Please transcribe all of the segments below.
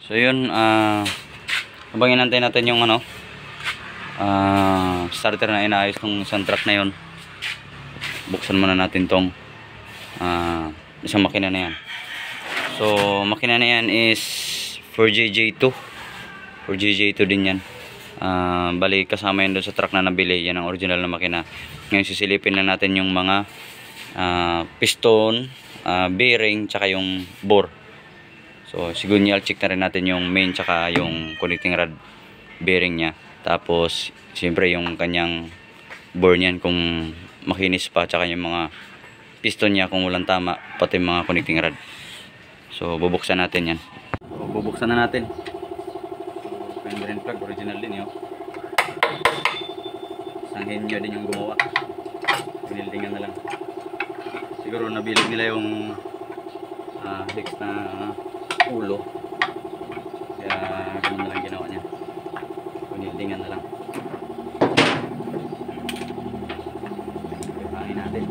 So yun, habang inantay natin yung starter na inaayos ng isang truck na yun, buksan muna natin tong isang makina na yan. So makina na yan is 4JJ2 din yan. Bali kasama yun doon sa truck na nabili. Yan ang original na makina. Ngayon sisilipin lang natin yung mga piston, bearing, tsaka yung bore. So sigunyal check na rin natin yung main tsaka yung connecting rod bearing nya. Tapos siyempre yung kanyang bore niyan kung makinis pa, tsaka yung mga piston nya kung walang tama, pati mga connecting rod. So bubuksan natin yan. So, bubuksan na natin. So yung bearing plug original din yun. Isang henyo din yung gumawa. Pinildingan na lang. Siguro nabilig nila yung hex na ulo, kaya ganun na lang ginawa niya. Pinildingan na lang. Pangin natin.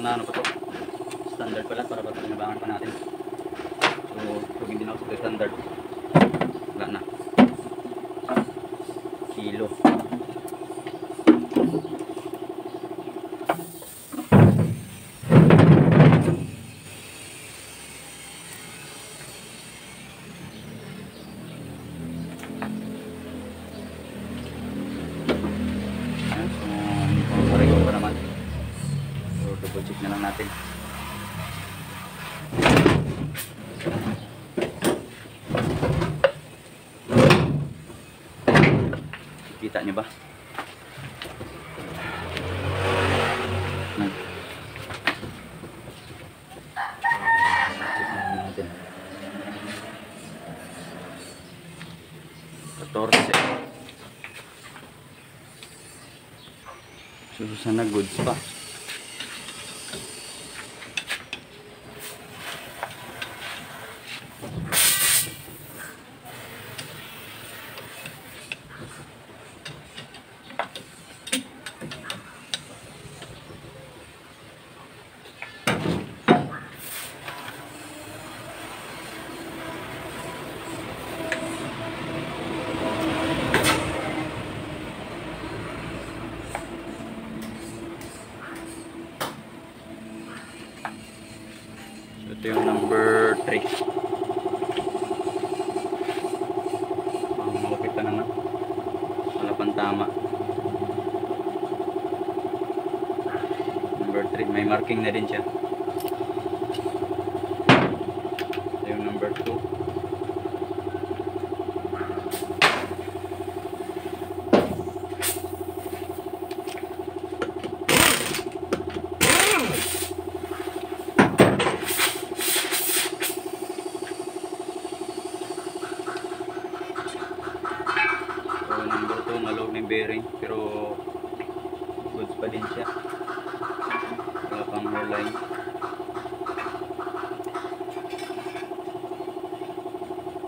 Ano pa to? Standard pala, para ba tinabangan pa natin. So pag hindi na ako sa standard, wala na. Kilo. Pareho pa naman. Double check na lang natin. Kita nyo ba? Natin. 14. So sana goods pa. Ito yung number 3. Malapit na nga. Wala pang tama. Number 3. May marking na din siya. Ito yung number 2. Malog ng bearing pero goods pa din siya. Wala pa line.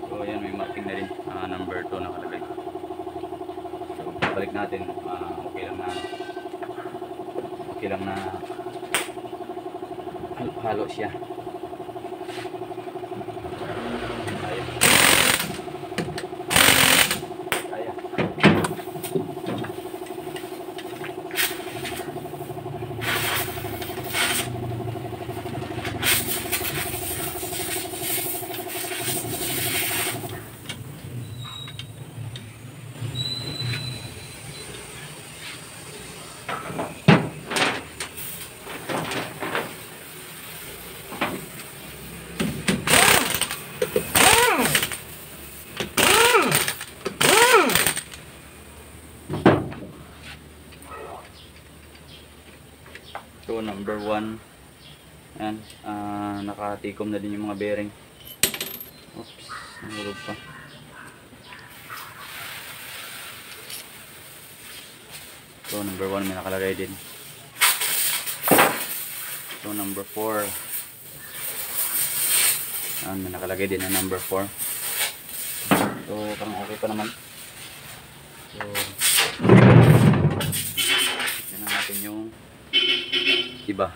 So ayan, may marking na rin, number 2 nakalagay. So balik natin, okay lang na halo siya. Ayan. So number 1, ayan, nakatikom na din yung mga bearing. Oops, nahulog pa. So number 1 may nakalagay din. So number 4, ayan, may nakalagay din na number 4. So parang okay pa naman. So tignan natin yung iba.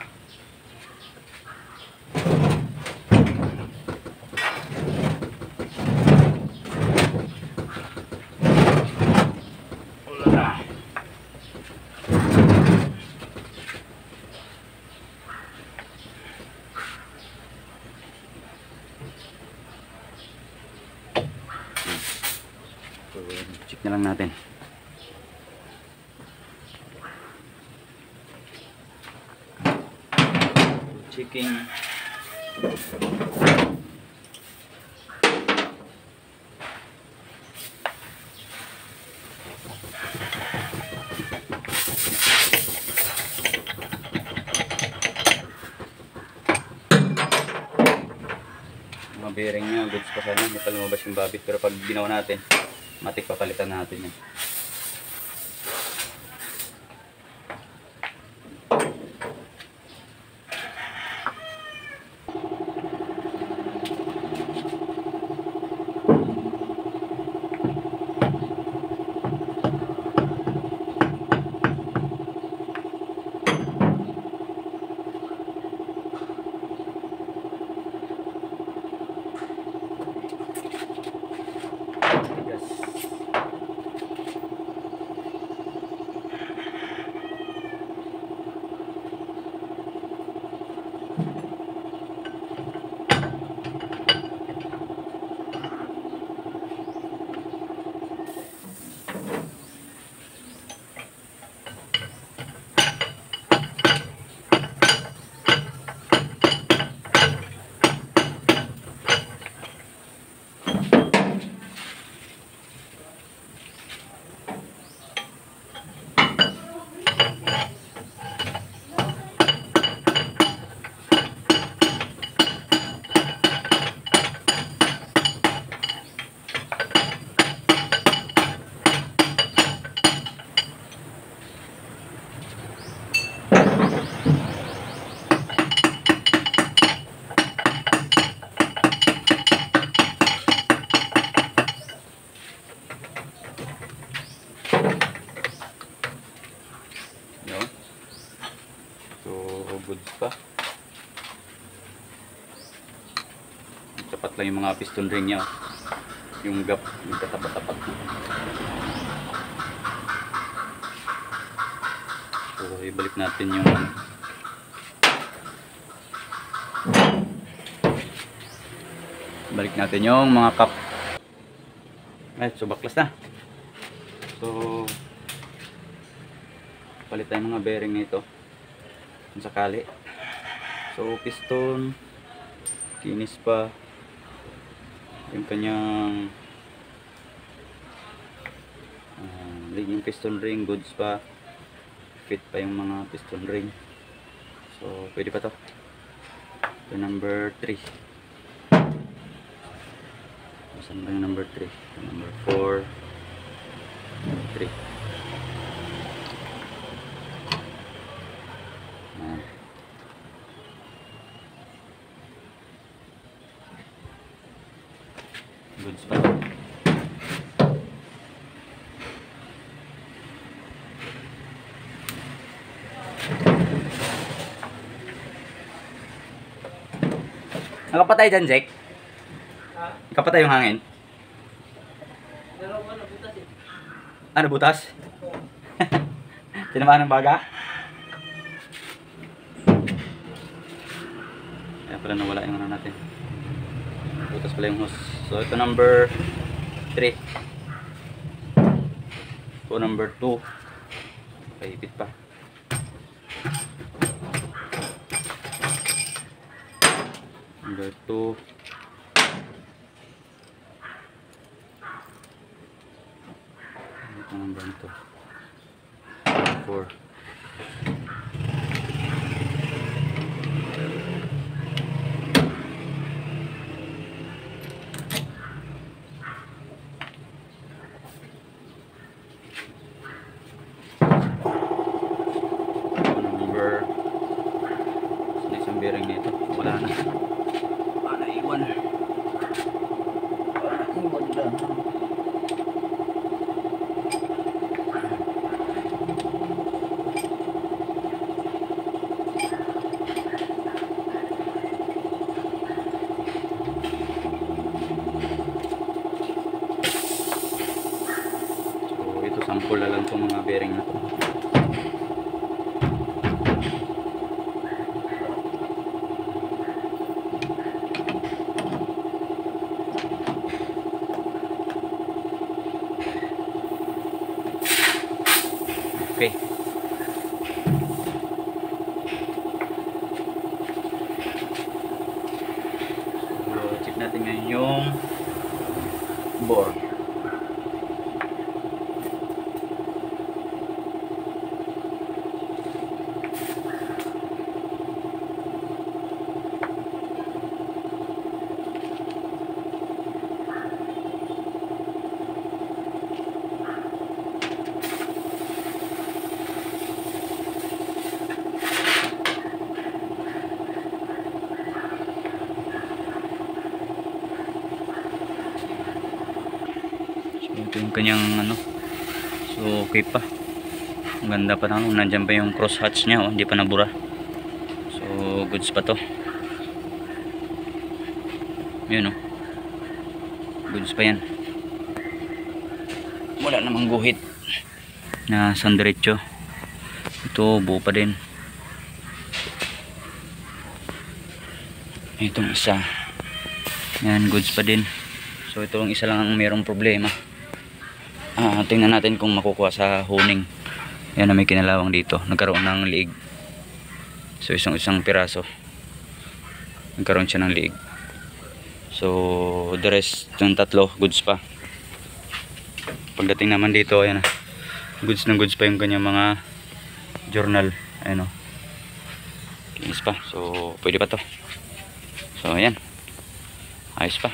So check na lang natin. Checking. Mga bearing niya, goods pa sana, hindi pa lumabas yung babit, pero pag ginawa natin, matik papalitan natin yan. goods pa. Tapat lang yung mga piston ring niya. Yung gap, yung katapat-tapat. So, ibalik natin yung mga cup. Ay, so baklas na. So, palit tayo mga bearing nito kung sakali. So, piston, kinis pa yung kanyang yung piston ring, goods pa, fit pa yung mga piston ring. So, pwede pa to. So, number 3. Saan ba yung number 3? Number 4, 3. Goods pa. Nakapatay dyan, Jake? Nakapatay yung hangin? Ano, butas? Tinamaan ng baga? Kaya pala nawala yung ano natin. Butas pala yung hose. So ito number 3. Ito number 2. Paipit pa. Number 2. Ito number 2. 4. Isang bearing nito. Wala na. Naiwan lang. So ito sample na lang itong mga bearing na to. Okay. So, check natin ngayon yung bore. Ito yung kanyang ano. So okay pa. Ang ganda pa lang. Nandyan pa yung cross hatch nya. Oh. Hindi pa nabura. So goods pa to. Yun oh. Goods pa yan. Wala namang guhit na sandiretso. Ito buo pa din. Itong isa. Yan goods pa din. So ito ang isa lang ang mayroong problema. Tingnan natin kung makukuha sa honing. Yan na may kinalawang dito. Nagkaroon ng liig. So isang piraso. Nagkaroon siya ng liig. So the rest yung tatlo goods pa. Pagdating naman dito ayan na. Goods na goods pa yung kanyang mga journal. Ayan o. Kinis pa. So pwede pa to. So ayan. Ayos pa.